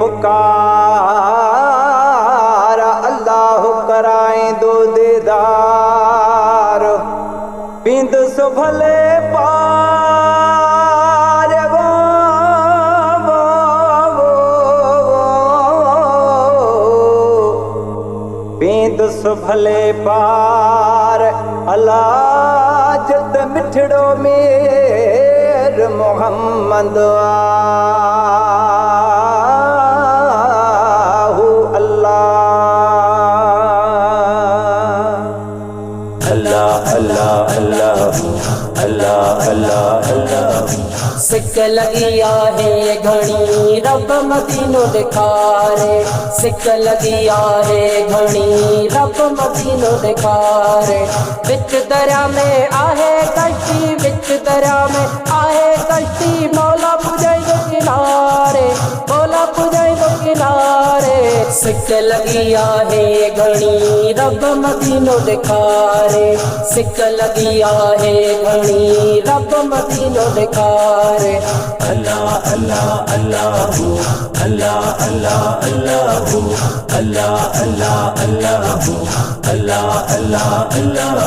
पुकार, अल्लाह कराए दो दीदार। बिंद सो भले पार बिंद सो भले पार, अल्लाह जत मिठड़ो मेर मोहम्मद आहू अल्लाह। अल्लाह अल्लाह अल्लाह अल्लाह अल्लाह अल्लाह। सिक लगी आहे घणी रब मदीनो दिखारे, सिक लगी आहे घणी रब मदीनो दिखारे। विच दरिया में आहे कश्ती, विच दरिया में आहे कश्ती, मौला पुजाई दो किनारे, मौला पुजाई दो किनारे। सिक लगी आहे घणी रब मदीनो दिखारे, सिक लगी आहे घणी रब मदीनो दिखारे। अल्लाह अल्लाह अल्लाह अल्लाह अल्लाह अल्लाह अल्लाह अल्लाह अल्लाह अल्लाह अल्लाह अल्लाह।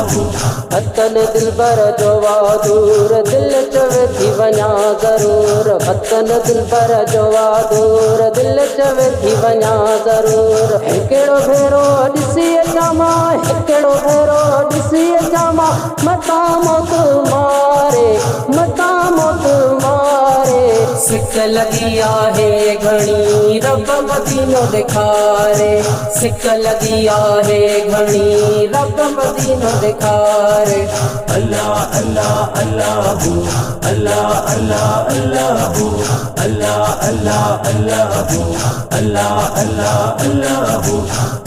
वतन दिलबर जो वादूर, दिल चवे थी वञा ज़रूर। वतन दिलबर जो वादूर, दिल चवे थी वञा ज़रूर। हिकिड़ो भेरो ॾिसी अचां मां, हिकिड़ो भेरो ॾिसी अचां मां, मता मौत मारे, मता मौत मारे। सिक लगी आहे घणी रब मदीनो दिखारे, सिक लगी आहे घणी रब मदीनो दिखारे। अल्लाह अल्लाह अल्लाह अल्लाह अल्लाह अल्लाह अल्लाह अल्लाह अल्लाह अल्लाह अल्लाह अल्लाह।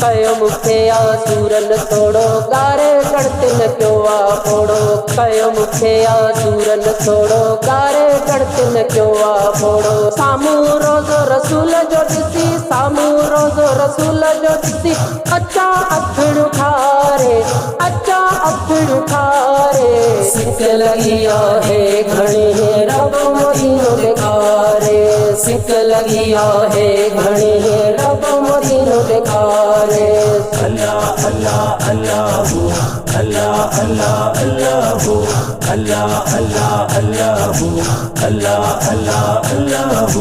कयो मूंखे आसूरन थोड़ो गारे कड़तिन पियो आ फोड़ो, कयो मूंखे आसूरन थोड़ो गारे कड़तिन पियो आ फोड़ो। साम्हूं रोज़ो रसूल जो ॾिसी, साम्हूं रोज़ो रसूल जो ॾिसी, अचा अखियूं ठारे, अचा अखियूं ठारे। सिक लगी आहे घणी रब मदीनो दिखारे, सिक लगी आहे घणी रब मदीनो दिखारे। अल्लाह अल्लाह अल्लाह अल्लाह अल्लाह अल्लाह अल्लाह अल्लाह अल्लाह अल्लाह अल्लाह अल्लाह।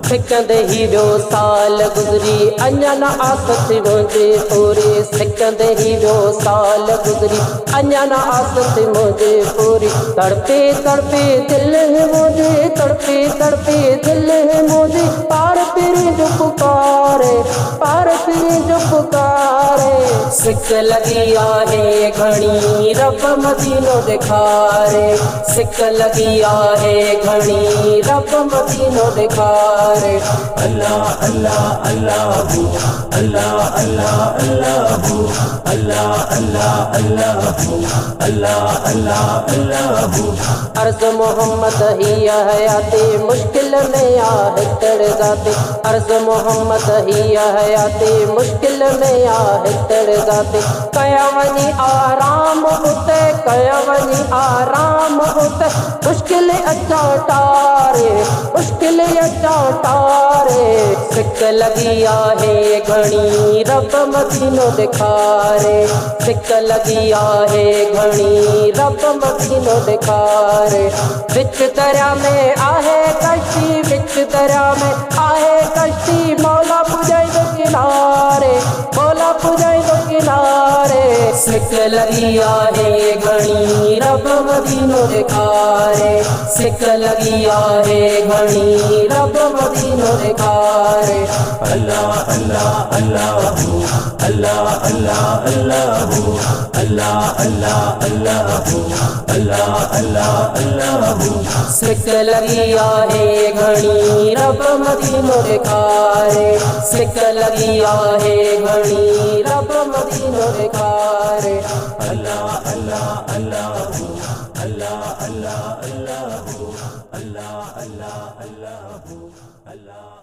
सिकंदे ही वियो साल गुज़री, अञा न आस थी मुंहिंजी पूरी। सिकंदे ही वियो साल गुज़री, अञा न आस थी मुंहिंजी पूरी। तड़पे तड़पे दिल है मुंहिंजी, तड़पे तड़पे दिल है मुंहिंजी। पार पीरी जो पुकारे, पार पीरी जो पुकारे। सिक लगी आहे घणी रब मदीनो दिखारे, सिक लगी आहे घणी रब मदीनो दिखारे। अल्लाह अल्लाह अल्लाह अल्लाह अल्लाह अल्लाह अल्लाह अल्लाह अल्लाह अल्लाह अल्लाह अल्लाह। अर्ज़ मोहम्मद ही हयाती, मुश्किल में आहे तड़ जाते। अर्ज़ मोहम्मद ही हयाती, मुश्किल में आहे तड़ जाते। कया वञी आराम उते, कया वञी आराम उते। मुश्किल अचा टारे, मुश्किल अचा टारे। सिक लगी आहे घणी रब मदीनो दिखारे, सिक लगी आहे घणी रब मदीनो दिखारे। विच दरिया में आहे कश्ती, विच दरिया में आहे कश्ती, मौला पुजाई दो किनारे, मौला पुजाई दो किनारे। सिक लगी आहे घणी रब मदीनो दिखारे, सिक लगी आहे घणी रब मदीनो दिखारे। अल्लाह अल्लाह अल्लाह अल्लाह अल्लाह अल्लाह अल्लाह अल्लाह अल्लाह अल्लाह अल्लाह अल्लाह। सिक लगी आहे घणी रब मदीनो दिखारे, सिक लगी आहे घणी रब मदीनो दिखारे। अल्लाह अल्लाह अल्लाह अल्लाह अल्लाह अल्लाह अल्लाह अल्लाह अल्लाह अल्लाह।